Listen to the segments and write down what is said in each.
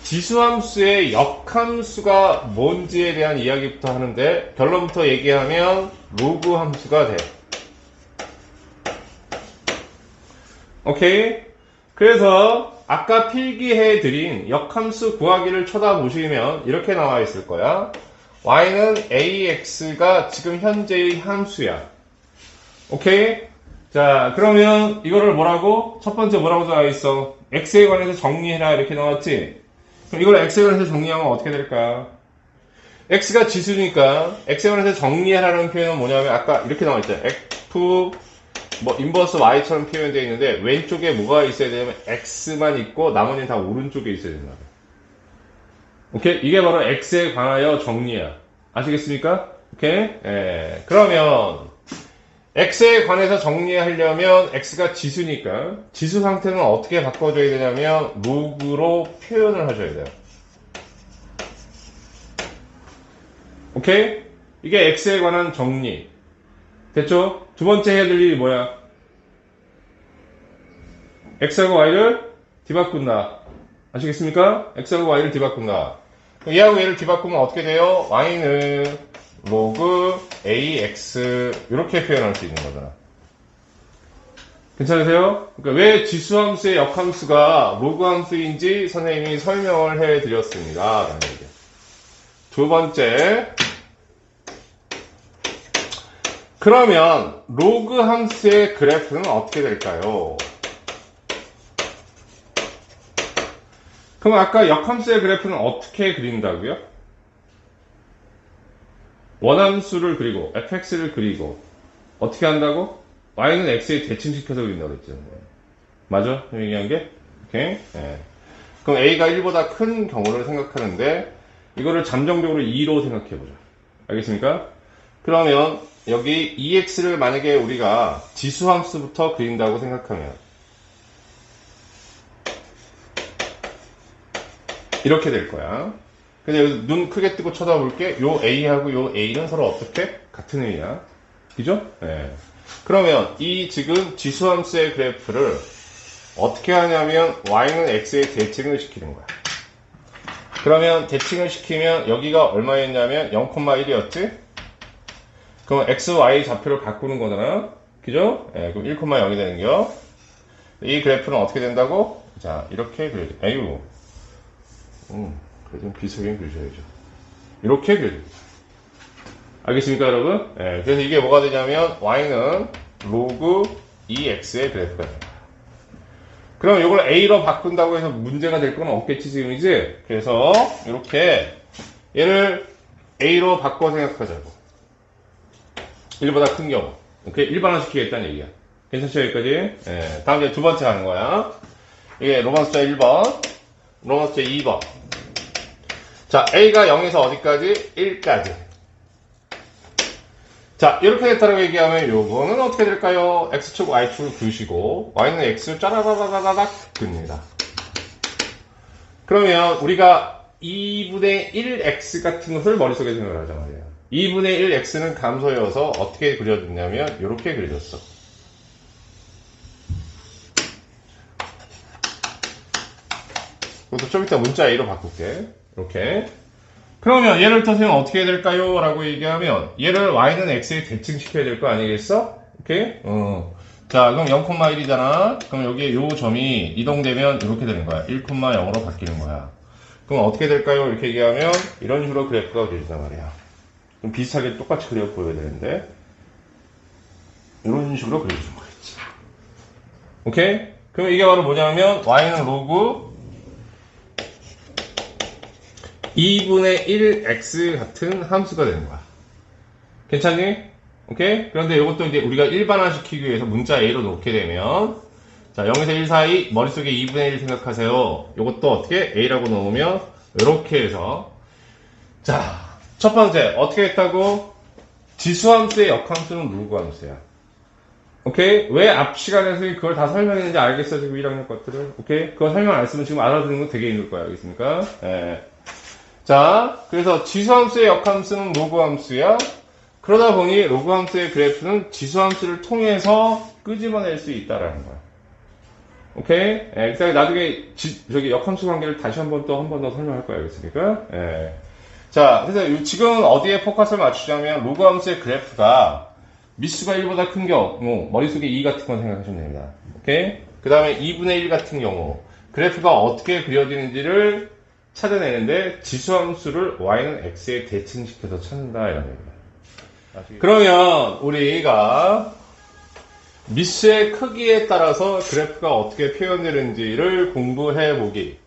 지수함수의 역함수가 뭔지에 대한 이야기부터 하는데 결론부터 얘기하면 로그 함수가 돼. 오케이? 그래서 아까 필기해드린 역함수 구하기를 쳐다보시면 이렇게 나와 있을 거야. y는 ax가 지금 현재의 함수야. 오케이? 자, 그러면 이거를 뭐라고? 첫 번째 뭐라고 나와 있어? x에 관해서 정리해라 이렇게 나왔지? 그럼 이걸 x에 관해서 정리하면 어떻게 될까? x가 지수니까 x에 관해서 정리해라는 표현은 뭐냐면 아까 이렇게 나와 있잖아. f 인버스 y처럼 표현되어 있는데 왼쪽에 뭐가 있어야 되냐면 x만 있고 나머지는 다 오른쪽에 있어야 된다. 오케이? 이게 바로 x에 관하여 정리야. 아시겠습니까? 오케이? 그러면 x에 관해서 정리하려면 x가 지수니까 지수 상태는 어떻게 바꿔줘야 되냐면 로그로 표현을 하셔야 돼요. 오케이? 이게 x에 관한 정리. 됐죠? 두 번째 해야 될 일이 뭐야? x하고 y를 뒤바꾼다. 아시겠습니까? x하고 y를 뒤바꾼다. 얘하고 얘를 뒤바꾸면 어떻게 돼요? y는 로그 ax 이렇게 표현할 수 있는 거잖아. 괜찮으세요? 그러니까 왜 지수함수의 역함수가 로그 함수인지 선생님이 설명을 해드렸습니다. 라는 얘기예요. 두 번째, 그러면 로그 함수의 그래프는 어떻게 될까요? 그럼 아까 역함수의 그래프는 어떻게 그린다고요? 원함수를 그리고 fx를 그리고 어떻게 한다고? y는 x에 대칭시켜서 그린다고 그랬죠. 맞아? 얘기한 게? 오케이? 네. 그럼 a가 1보다 큰 경우를 생각하는데 이거를 잠정적으로 2로 생각해보자. 알겠습니까? 그러면 여기 ex를 만약에 우리가 지수함수부터 그린다고 생각하면 이렇게 될 거야. 근데 여기서 눈 크게 뜨고 쳐다볼게. 요 a하고 요 a는 서로 어떻게? 같은 의미야. 그죠? 네. 그러면 이 지금 지수함수의 그래프를 어떻게 하냐면 y는 x에 대칭을 시키는 거야. 그러면 대칭을 시키면 여기가 얼마였냐면 0,1이었지? 그럼 x, y 좌표를 바꾸는 거잖아. 그죠? 네, 그럼 1,0이 되는 거. 이 그래프는 어떻게 된다고? 자, 이렇게 그려줘. 아이고. 그래도 비슷하게 그려줘야죠. 이렇게 그려줍니다. 알겠습니까, 여러분? 네, 그래서 이게 뭐가 되냐면 y는 로그 2x의 그래프가 됩니다. 그럼 이걸 a로 바꾼다고 해서 문제가 될 건 없겠지, 지금이지? 그래서 이렇게 얘를 a로 바꿔 생각하자고. 1보다 큰 경우. 오케이? 일반화시키겠다는 얘기야. 괜찮죠, 여기까지? 네, 다음 이제 두 번째 가는 거야. 이게 로마 숫자 1번, 로마 숫자 2번. 자, a가 0에서 어디까지? 1까지. 자, 이렇게 됐다고 얘기하면 요거는 어떻게 될까요? x축, y축을 그으시고 y는 x를 짜라라라라락 긋습니다. 그러면 우리가 2분의 1x 같은 것을 머릿속에 생각을 하자 말이에요. 2분의 1x는 감소여서 어떻게 그려졌냐면 이렇게 그려졌어. 이것도 좀 이따 문자 a로 바꿀게. 이렇게. 그러면 얘를 선생님 어떻게 해야 될까요? 라고 얘기하면 얘를 y는 x에 대칭시켜야 될 거 아니겠어? 오케이? 자, 그럼 0,1이잖아. 그럼 여기에 요 점이 이동되면 이렇게 되는 거야. 1,0로 바뀌는 거야. 그럼 어떻게 될까요? 이렇게 얘기하면 이런 식으로 그래프가 그려진단 말이야. 좀 비슷하게 똑같이 그려 보여야 되는데 이런 식으로 그려주는 거겠지. 오케이? 그럼 이게 바로 뭐냐면 y는 로그 2분의 1x 같은 함수가 되는 거야. 괜찮니? 오케이? 그런데 이것도 이제 우리가 일반화시키기 위해서 문자 a로 놓게 되면 자, 0에서 1 사이 머릿속에 2분의 1 생각하세요. 이것도 어떻게 a라고 놓으면 이렇게 해서 자, 첫 번째 어떻게 했다고? 지수함수의 역함수는 로그 함수야. 오케이? 왜 앞 시간에서 그걸 다 설명했는지 알겠어? 지금 1학년 것들을. 오케이? 그거 설명 안 했으면 지금 알아듣는 건 되게 힘들 거야. 알겠습니까? 예. 자, 그래서 지수함수의 역함수는 로그 함수야. 그러다 보니 로그 함수의 그래프는 지수함수를 통해서 끄집어낼 수 있다라는 거야. 오케이? 예, 그다음에 나중에 저기 역함수 관계를 다시 한 번 더 설명할 거예요. 알겠습니까? 예. 자, 그래서 지금 어디에 포커스를 맞추자면 로그 함수의 그래프가 미수가 1보다 큰 경우 머릿속에 2 같은 건 생각하시면 됩니다. 오케이? 그 다음에 2분의 1 같은 경우 그래프가 어떻게 그려지는지를 찾아내는데 지수함수를 y는 x에 대칭시켜서 찾는다 이런 얘기입니다. 그러면 우리가 미수의 크기에 따라서 그래프가 어떻게 표현되는지를 공부해 보기.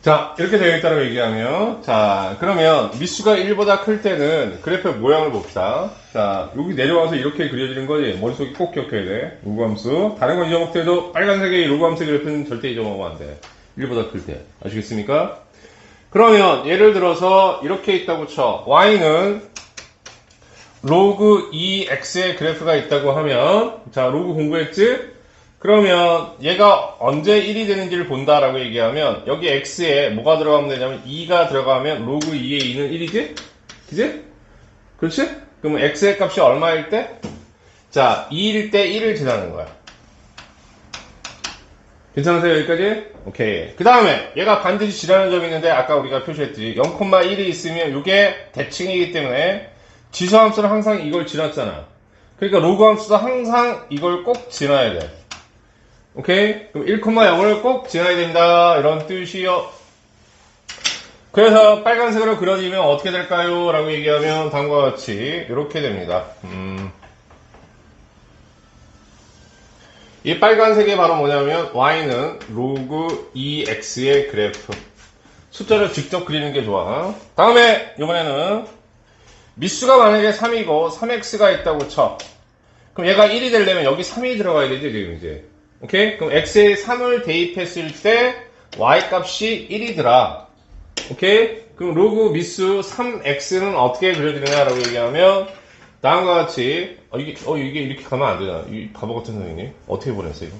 자, 이렇게 되어 있다고 얘기하면, 자, 그러면 미수가 1보다 클 때는 그래프의 모양을 봅시다. 자, 여기 내려와서 이렇게 그려지는 거지. 머릿속에 꼭 기억해야 돼. 로그함수. 다른 건 잊어먹더라도 빨간색의 로그함수 그래프는 절대 잊어먹으면 안 돼. 1보다 클 때. 아시겠습니까? 그러면 예를 들어서 이렇게 있다고 쳐. y는 로그 2x의 그래프가 있다고 하면, 자, 로그 공부했지? 그러면 얘가 언제 1이 되는지를 본다라고 얘기하면 여기 x에 뭐가 들어가면 되냐면 2가 들어가면 로그 2의 2는 1이지? 그지? 그렇지? 그러면 x의 값이 얼마일 때? 자, 2일 때 1을 지나는 거야. 괜찮으세요? 여기까지? 오케이. 그 다음에 얘가 반드시 지나는 점이 있는데 아까 우리가 표시했듯이 0,1이 있으면 이게 대칭이기 때문에 지수함수는 항상 이걸 지났잖아. 그러니까 로그 함수도 항상 이걸 꼭 지나야 돼. 오케이? 그럼 1,0을 꼭 지나야 된다. 이런 뜻이요. 그래서 빨간색으로 그려지면 어떻게 될까요? 라고 얘기하면 다음과 같이 이렇게 됩니다. 이 빨간색이 바로 뭐냐면 y는 로그 2x의 그래프. 숫자를 직접 그리는 게 좋아. 다음에 이번에는 미수가 만약에 3이고 3x가 있다고 쳐. 그럼 얘가 1이 되려면 여기 3이 들어가야 되지 지금 이제. 오케이? 그럼 x에 3을 대입했을 때 y 값이 1이더라. 오케이? 그럼 로그 미수 3x는 어떻게 그려지느냐라고 얘기하면 다음과 같이 이게 이렇게 가면 안 되잖아. 이 바보 같은 선생님 어떻게 보냈어 이거?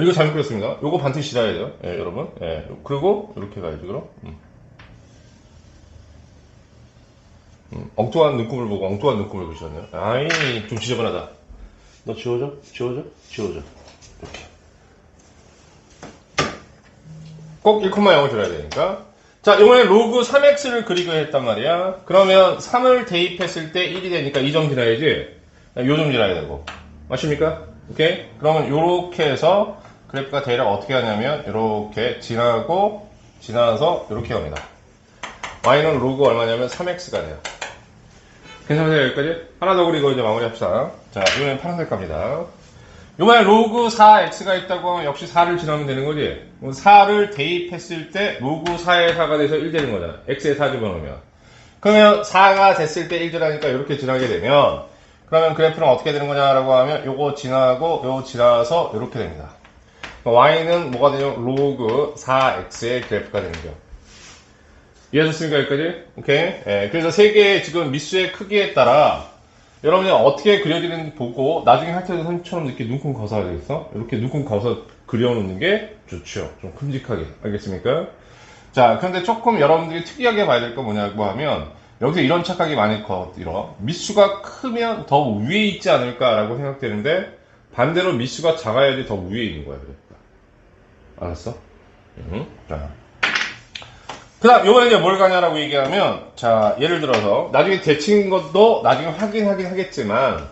이거 잘못 그렸습니다. 요거 반드시 지나야 돼요. 예, 여러분. 예. 그리고 이렇게 가야지 그럼. 엉뚱한 눈금을 보고 엉뚱한 눈금을 그리셨네요. 아이 좀 지저분하다. 너 지워져? 이렇게. 꼭 1,0을 줘야 되니까. 자, 이번에 로그 3x를 그리고 했단 말이야. 그러면 3을 대입했을 때 1이 되니까 이 점 지나야지. 요 점 지나야 되고. 맞습니까? 오케이? 그러면 요렇게 해서 그래프가 대략 어떻게 하냐면 요렇게 지나서 요렇게 갑니다. y는 로그 얼마냐면 3x가 돼요. 괜찮으세요? 여기까지? 하나 더 그리고 이제 마무리 합시다. 자, 이번엔 파란색 갑니다. 이번에 로그 4x가 있다고 하면 역시 4를 지나면 되는 거지? 4를 대입했을 때 로그 4의 4가 돼서 1 되는 거잖아. x에 4 집어넣으면. 그러면 4가 됐을 때 1 지나니까 이렇게 지나게 되면 그러면 그래프는 어떻게 되는 거냐라고 하면 요거 지나고 요거 지나서 이렇게 됩니다. y는 뭐가 되냐면 로그 4x의 그래프가 되는 거죠. 이해하셨습니까? 여기까지? 오케이. 예, 그래서 세 개의 지금 미수의 크기에 따라 여러분이 어떻게 그려지는지 보고 나중에 할 때도 선생님처럼 이렇게 눈금 거서야 되겠어? 이렇게 눈금 거서 그려놓는 게 좋죠. 좀 큼직하게. 알겠습니까? 자, 그런데 조금 여러분들이 특이하게 봐야 될 건 뭐냐고 하면 여기서 이런 착각이 많이 거들어. 미수가 크면 더 위에 있지 않을까라고 생각되는데 반대로 미수가 작아야지 더 위에 있는 거야. 그러니까. 알았어? 자. 그 다음, 요번에 이제 뭘 가냐라고 얘기하면, 자, 예를 들어서, 나중에 대칭인 것도 나중에 확인하긴 하겠지만,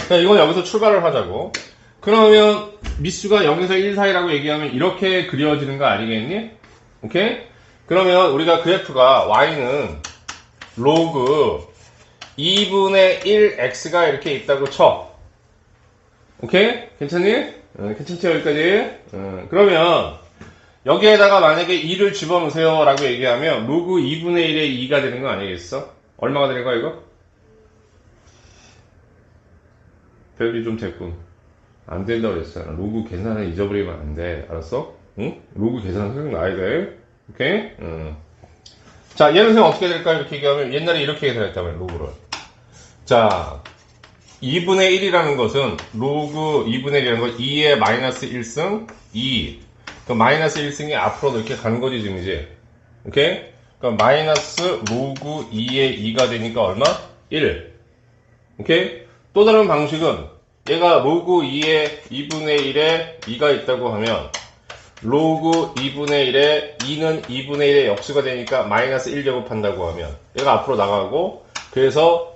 자, 이건 여기서 출발을 하자고. 그러면, 미수가 0에서 1 사이라고 얘기하면 이렇게 그려지는 거 아니겠니? 오케이? 그러면 우리가 그래프가 y는 로그 2분의 1x가 이렇게 있다고 쳐. 오케이? 괜찮니? 괜찮죠? 여기까지? 그러면, 여기에다가 만약에 2를 집어넣으세요 라고 얘기하면 로그 2분의 1의 2가 되는 거 아니겠어? 얼마가 되는 거야 이거? 별이 좀 됐군. 안 된다고 그랬잖아. 로그 계산을 잊어버리면 안 돼. 알았어? 응? 로그 계산은 생각나야 돼. 오케이? 자, 얘는 선생님 어떻게 될까? 이렇게 얘기하면 옛날에 이렇게 계산했다면 로그를. 자, 2분의 1이라는 것은 로그 2분의 1이라는 건 2의 마이너스 1승 2. 그 마이너스 1승이 앞으로 이렇게 가는 거지 지금 이제. 오케이? 그럼 마이너스 로그 2의 2가 되니까 얼마? 1. 오케이? 또 다른 방식은 얘가 로그 2의 2분의 1에 2가 있다고 하면 로그 2분의 1에 2는 2분의 1의 역수가 되니까 마이너스 1 제곱한다고 하면 얘가 앞으로 나가고 그래서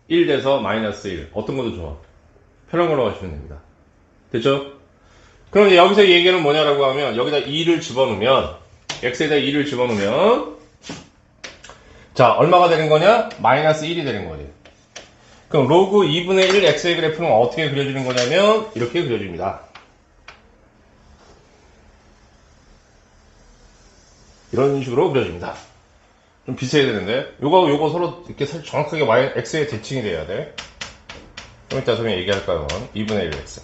1 돼서 마이너스 1. 어떤 것도 좋아. 편한 걸로 가시면 됩니다. 됐죠? 그럼 여기서 얘기는 뭐냐라고 하면 여기다 2를 집어넣으면 x에다 2를 집어넣으면 자 얼마가 되는 거냐? 마이너스 1이 되는 거지. 그럼 로그 2분의 1 x의 그래프는 어떻게 그려지는 거냐면 이렇게 그려집니다. 이런 식으로 그려집니다. 좀 비슷해야 되는데 요거 서로 이렇게 정확하게 x의 대칭이 돼야 돼. 좀 이따 소개 얘기할 거야. 2분의 1 x.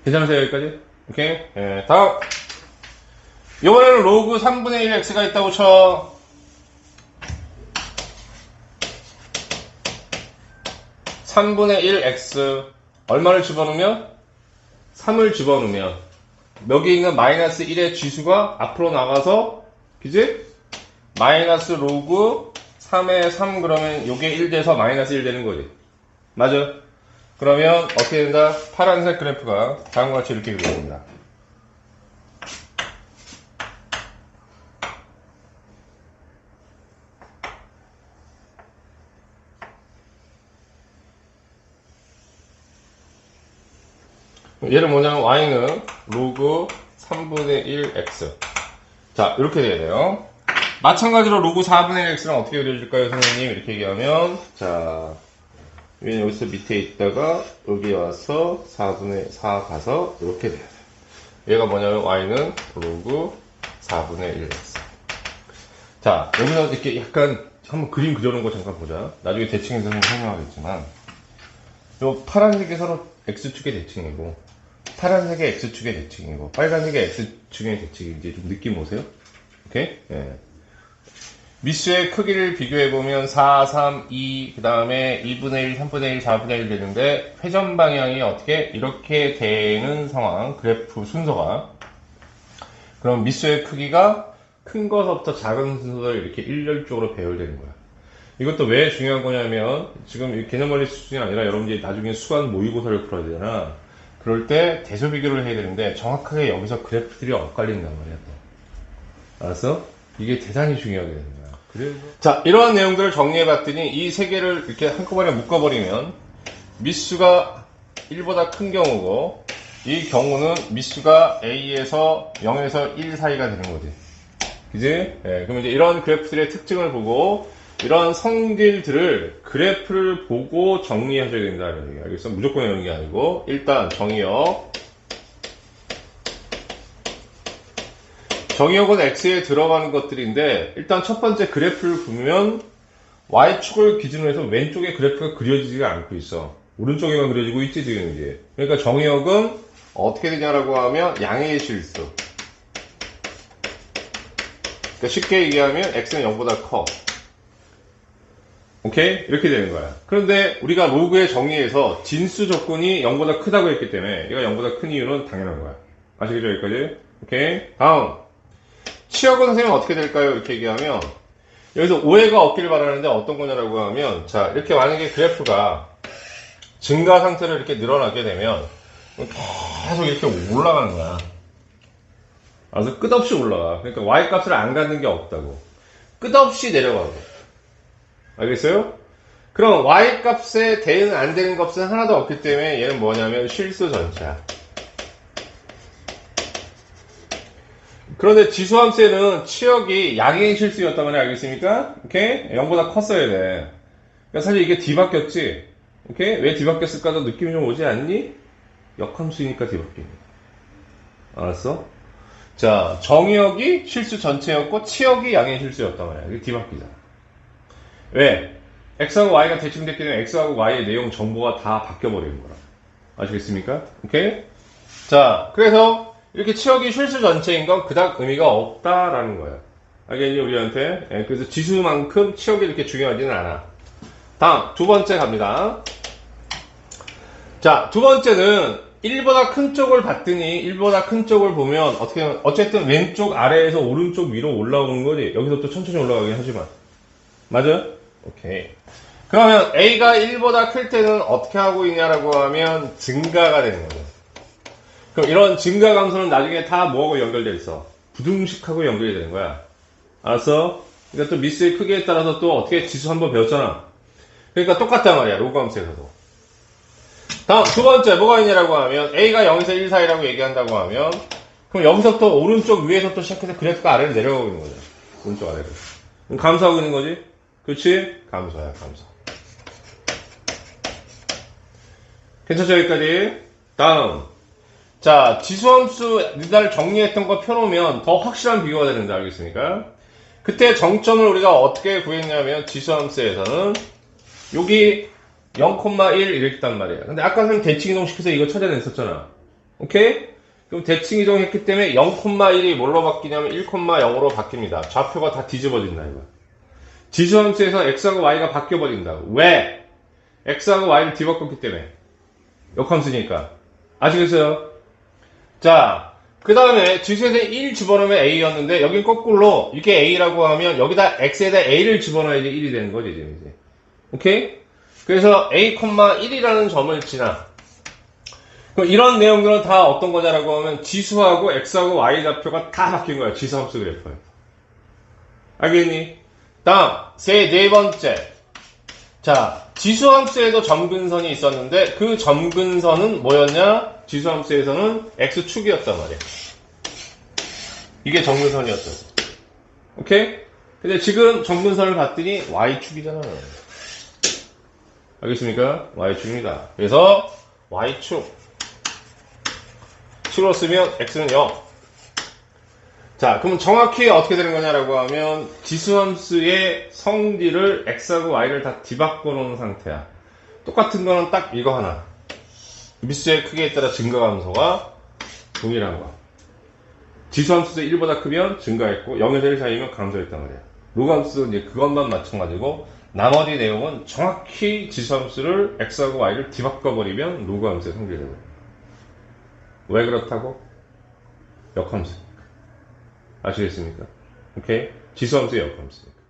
괜찮으세요 여기까지? 오케이? 예, 다음 이번에는 로그 3분의 1 x가 있다고 쳐. 3분의 1 x 얼마를 집어넣으면? 3을 집어넣으면 여기 있는 마이너스 1의 지수가 앞으로 나가서 그지? 마이너스 로그 3의 3 그러면 요게 1 돼서 마이너스 1 되는 거지. 맞아? 그러면 어떻게 된다? 파란색 그래프가 다음과 같이 이렇게 그려집니다. 얘는 뭐냐면 y는 로그 3분의 1 x. 자 이렇게 돼야 돼요. 마찬가지로 로그 4분의 1 x는 어떻게 그려질까요 선생님? 이렇게 얘기하면 자 얘는 여기서 밑에 있다가 여기 와서 4분의 4 가서 이렇게 돼야 돼. 얘가 뭐냐면 y는 로그 4분의 1 x. 자 여기서 이렇게 약간 한번 그림 그려놓은 거 잠깐 보자. 나중에 대칭에서 설명하겠지만 요 파란색이 서로 x축의 대칭이고 파란색의 x축의 대칭이고 빨간색의 x축의 대칭인지 좀 느낌 오세요? 오케이? 예. 미수의 크기를 비교해보면 4, 3, 2, 그 다음에 2분의 1, 3분의 1, 4분의 1 되는데 회전 방향이 어떻게 이렇게 되는 상황 그래프 순서가 그럼 미수의 크기가 큰 것부터 작은 순서로 이렇게 일렬적으로 배열되는 거야. 이것도 왜 중요한 거냐면 지금 이 개념원리 수준이 아니라 여러분들이 나중에 수학 모의고사를 풀어야 되잖아. 그럴 때 대조 비교를 해야 되는데 정확하게 여기서 그래프들이 엇갈린단 말이야. 또. 알았어? 이게 대단히 중요하게 되는 거야. 그래서 자 이러한 내용들을 정리해봤더니 이 세 개를 이렇게 한꺼번에 묶어버리면 미수가 1보다 큰 경우고 이 경우는 미수가 A에서 0에서 1 사이가 되는 거지. 그지? 예, 그럼 이제 이런 그래프들의 특징을 보고 이런 성질들을 그래프를 보고 정리하셔야 된다. 알겠어? 무조건 이런 게 아니고 일단 정의역 정의역은 X에 들어가는 것들인데 일단 첫 번째 그래프를 보면 Y축을 기준으로 해서 왼쪽에 그래프가 그려지지가 않고 있어. 오른쪽에만 그려지고 있지 지금 이제. 그러니까 정의역은 어떻게 되냐라고 하면 양의 실수. 그러니까 쉽게 얘기하면 X는 0보다 커. 오케이? 이렇게 되는 거야. 그런데 우리가 로그의 정의에서 진수 조건이 0보다 크다고 했기 때문에 얘가 0보다 큰 이유는 당연한 거야. 아시겠죠? 여기까지? 오케이? 다음. 치역은 선생님 어떻게 될까요? 이렇게 얘기하면 여기서 오해가 없기를 바라는데 어떤 거냐라고 하면 자 이렇게 만약에 그래프가 증가 상태로 이렇게 늘어나게 되면 계속 이렇게 올라가는 거야. 그래서 끝없이 올라가. 그러니까 Y값을 안 갖는 게 없다고. 끝없이 내려가고. 알겠어요? 그럼 Y값에 대응 안 되는 값은 하나도 없기 때문에 얘는 뭐냐면 실수 전체야. 그런데 지수함수에는 치역이 양의 실수였단 말이야. 알겠습니까? 오케이? 0보다 컸어야 돼. 그러니까 사실 이게 뒤바뀌었지? 오케이? 왜 뒤바뀌었을까도 느낌이 좀 오지 않니? 역함수이니까 뒤바뀌는 거야. 알았어? 자, 정의역이 실수 전체였고 치역이 양의 실수였단 말이야. 이게 뒤바뀌잖아. 왜? X하고 Y가 대칭됐기 때문에 X하고 Y의 내용 정보가 다 바뀌어버리는 거라. 아시겠습니까? 오케이? 자, 그래서 이렇게 치역이 실수 전체인 건 그닥 의미가 없다라는 거야. 알겠니, 우리한테? 예, 그래서 지수만큼 치역이 이렇게 중요하지는 않아. 다음, 두 번째 갑니다. 자, 두 번째는 1보다 큰 쪽을 봤더니 1보다 큰 쪽을 보면 어떻게 하면 어쨌든 왼쪽 아래에서 오른쪽 위로 올라오는 거지. 여기서 또 천천히 올라가긴 하지만. 맞아? 오케이. 그러면 a가 1보다 클 때는 어떻게 하고 있냐라고 하면 증가가 되는 거죠. 그럼 이런 증가 감소는 나중에 다 뭐하고 연결되어 있어? 부등식하고 연결이 되는 거야. 알았어? 그러니까 또 미스의 크기에 따라서 또 어떻게 지수 한번 배웠잖아. 그러니까 똑같단 말이야. 로그 함수에서도. 다음 두 번째 뭐가 있냐라고 하면 a가 0에서 1 사이라고 얘기한다고 하면 그럼 여기서부터 오른쪽 위에서 또 시작해서 그래프가 아래로 내려가고 있는 거죠. 오른쪽 아래로. 그럼 감소하고 있는 거지? 그렇지? 감소야, 감소. 괜찮죠, 여기까지? 다음. 자, 지수함수 니달 정리했던 거 펴놓으면 더 확실한 비교가 되는지 알겠습니까? 그때 정점을 우리가 어떻게 구했냐면 지수함수에서는 여기 0,1 이랬단 말이야. 근데 아까 선생님 대칭 이동시켜서 이거 찾아냈었잖아. 오케이? 그럼 대칭 이동했기 때문에 0,1이 뭘로 바뀌냐면 1,0으로 바뀝니다. 좌표가 다 뒤집어진다 이거. 지수함수에서 x하고 y가 바뀌어버린다. 왜? x하고 y를 뒤바꿨기 때문에. 역함수니까. 아시겠어요? 자, 그 다음에 지수에서 1 집어넣으면 a였는데 여긴 거꾸로 이게 a라고 하면 여기다 x에다 a를 집어넣어야지 1이 되는 거지 이제. 오케이? 그래서 a,1이라는 점을 지나. 그럼 이런 내용들은 다 어떤 거냐라고 하면 지수하고 x하고 y 좌표가 다 바뀐 거야. 지수함수 그래프에. 알겠니? 다음 네 번째. 자, 지수함수에도 점근선이 있었는데 그 점근선은 뭐였냐? 지수함수에서는 x축이었단 말이야. 이게 점근선이었어. 오케이? 근데 지금 점근선을 봤더니 y축이잖아. 알겠습니까? y축입니다. 그래서 y축 축으로 쓰면 x는 0. 자, 그럼 정확히 어떻게 되는 거냐라고 하면 지수함수의 성질을 x하고 y를 다 뒤바꿔 놓은 상태야. 똑같은 거는 딱 이거 하나. 미수의 크기에 따라 증가감소가 동일한 거. 지수함수에서 1보다 크면 증가했고 0에서 1 사이면 감소했단 말이야. 로그함수는 이제 그것만 맞춰가지고 나머지 내용은 정확히 지수함수를 x하고 y를 뒤바꿔버리면 로그함수의 성질이 되고. 왜 그렇다고? 역함수. 아시겠습니까? 오케이? 지수함수의 역함수니까.